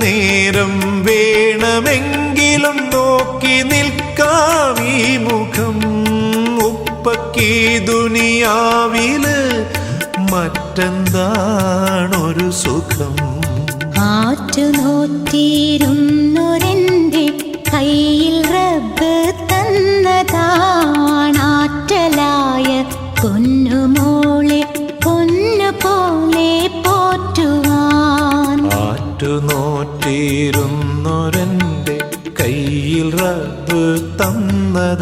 നേരം വേണമെങ്കിലും നോക്കി നിൽക്കാം ഈ മുഖം. ഉപ്പക്കീ ദുനിയാവില് മറ്റെന്താണൊരു സുഖം? ആറ്റുനോറ്റിരുന്നൊരെന്റെ കയ്യിൽ റബ്ബ് തന്നതാണാറ്റലായ പൊന്നുമോളെ പൊന്നുപോലെ പോറ്റുവാൻ. ആറ്റുനോറ്റിരുന്നൊരെന്റെ കയ്യിൽ റബ്ബ് തന്നതാണാറ്റലായ